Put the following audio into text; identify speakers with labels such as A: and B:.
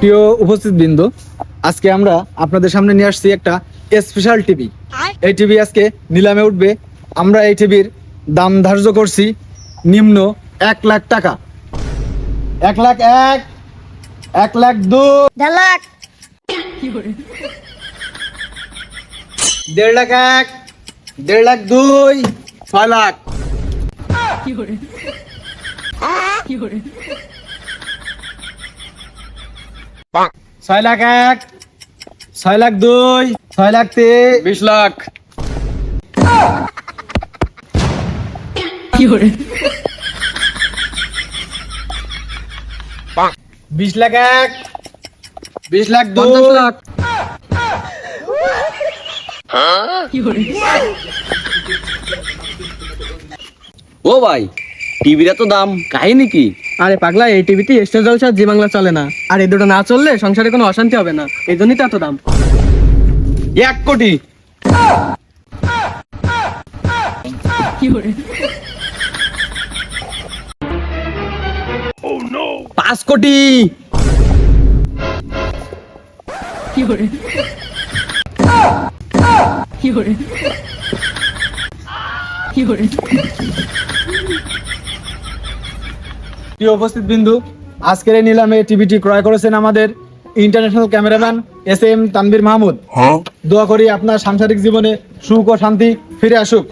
A: প্রিয় উপস্থিতবৃন্দ, আজকে আমরা আপনাদের সামনে নিয়ে আসছি একটা স্পেশাল টিভি। এই টিভি আজকে নিলামে উঠবে। আমরা এই টিভির দাম ধার্য করছি নিম্ন 1,00,000 টাকা। 1,01,000, 1,02,000,
B: 1,50,000
A: 1,50,000, 1,50,000, 6 লাখ, 6,01,000, 6,02,000, 6,03,000,
C: 20 লাখ,
A: 20,01,000, 20,02,000,
C: 50 লাখ, ও ভাই টিভির এত দাম কাহিনী কি?
D: আরে পাগলা, এই টিভিতে স্টার জলসা জি বাংলা চলে না। আর এই দুটো না চললে সংসারে কোনো অশান্তি হবে না, এই জন্যই তো এত দাম।
A: 1 কোটি, 5 কোটি, 'প্রিয় উপস্থিত বিন্দু, আজকের এই নিলামে টিভিটি ক্রয় করেছেন আমাদের international cameraman SM Tanvir Mahmud. দোয়া করি আপনার সাংসারিক জীবনে সুখ ও শান্তি ফিরে আসুক।